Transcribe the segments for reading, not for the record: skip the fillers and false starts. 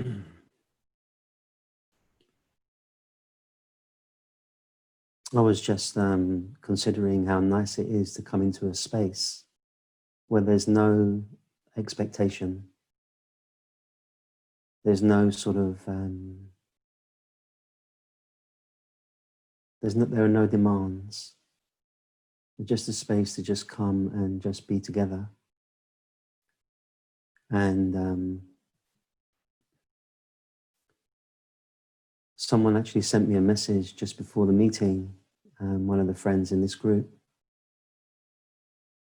I was just considering how nice it is to come into a space where there's no expectation, there's no sort of, there are no demands, just a space to just come and just be together. And someone actually sent me a message just before the meeting, one of the friends in this group.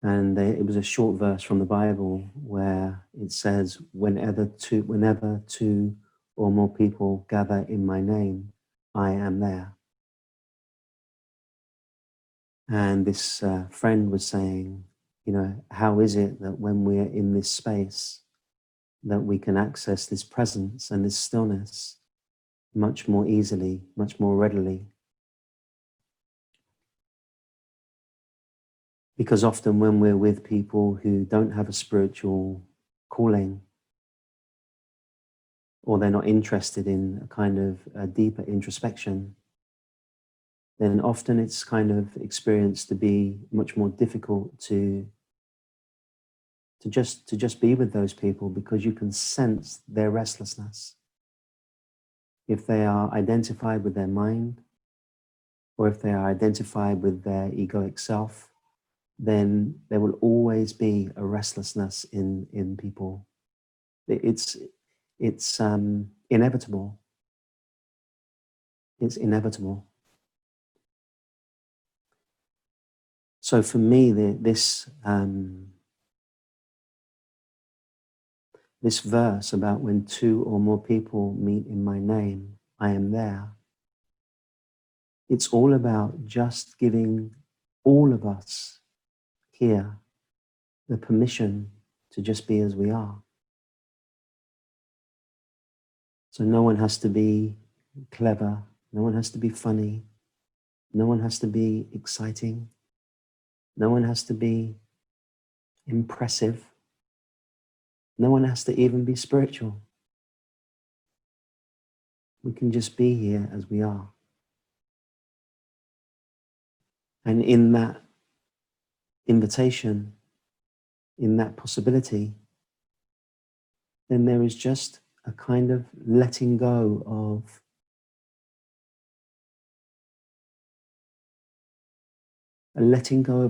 And it was a short verse from the Bible where it says, whenever two or more people gather in my name, I am there. And this friend was saying, you know, how is it that when we're in this space that we can access this presence and this stillness much more easily, much more readily? Because often when we're with people who don't have a spiritual calling, or they're not interested in a kind of a deeper introspection, then often it's kind of experienced to be much more difficult to just be with those people, because you can sense their restlessness. If they are identified with their mind, or if they are identified with their egoic self, then there will always be a restlessness in people. It's inevitable. It's inevitable. So for me, this verse about when two or more people meet in my name, I am there. It's all about just giving all of us here the permission to just be as we are. So no one has to be clever, no one has to be funny, no one has to be exciting, no one has to be impressive, no one has to even be spiritual. We can just be here as we are. And in that invitation, in that possibility, then there is just a kind of letting go of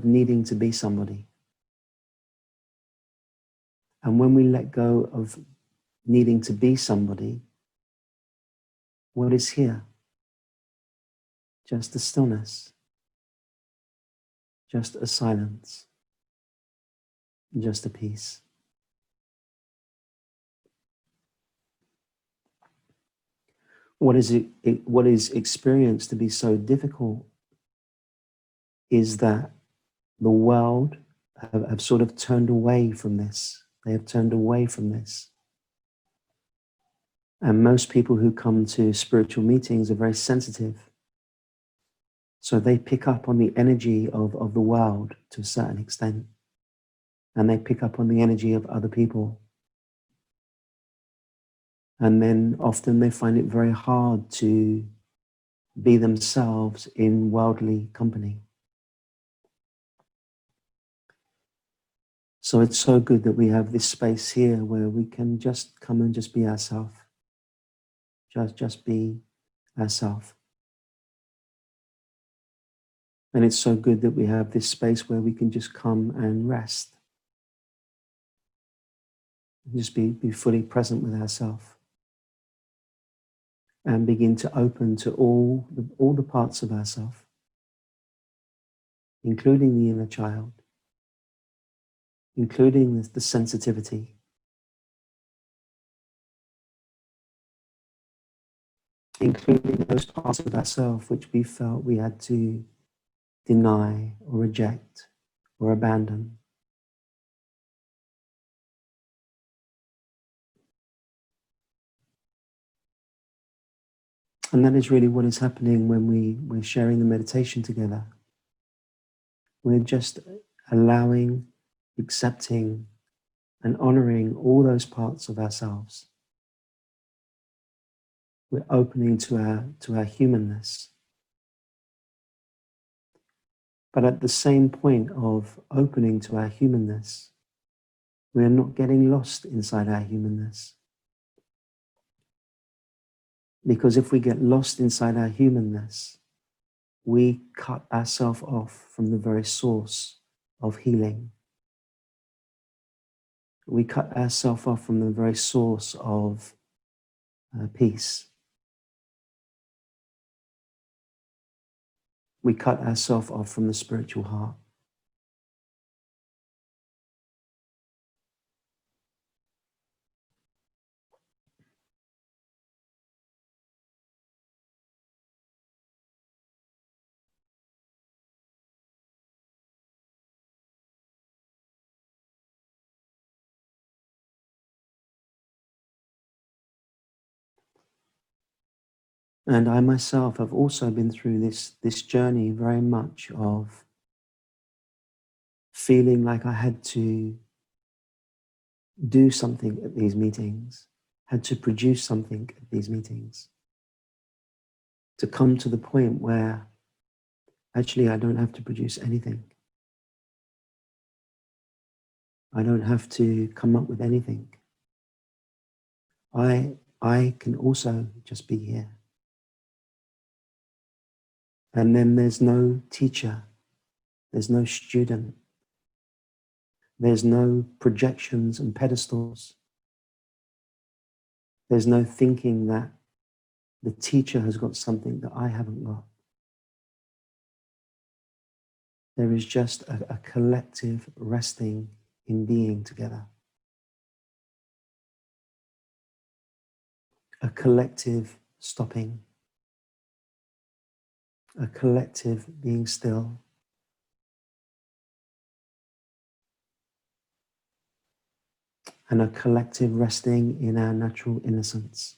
needing to be somebody. And when we let go of needing to be somebody, what is here? Just a stillness, just a silence, just a peace. What is experienced to be so difficult is that the world have sort of turned away from this. They have turned away from this. And most people who come to spiritual meetings are very sensitive. So they pick up on the energy of the world to a certain extent. And they pick up on the energy of other people. And then often they find it very hard to be themselves in worldly company. So it's so good that we have this space here where we can just come and just be ourselves. Just be ourselves. And it's so good that we have this space where we can just come and rest. Just be fully present with ourselves. And begin to open to all the parts of ourselves, including the inner child, including the sensitivity, including those parts of ourselves which we felt we had to deny or reject or abandon. And that is really what is happening when we're sharing the meditation together. We're just allowing, accepting, and honoring all those parts of ourselves. We're opening to our humanness. But at the same point of opening to our humanness, we're not getting lost inside our humanness. Because if we get lost inside our humanness, we cut ourselves off from the very source of healing. We cut ourselves off from the very source of peace. We cut ourselves off from the spiritual heart. And I myself have also been through this journey very much of feeling like I had to do something at these meetings, had to produce something at these meetings, to come to the point where actually I don't have to produce anything. I don't have to come up with anything. I can also just be here. And then there's no teacher, there's no student, there's no projections and pedestals. There's no thinking that the teacher has got something that I haven't got. There is just a collective resting in being together. A collective stopping. A collective being still. And a collective resting in our natural innocence.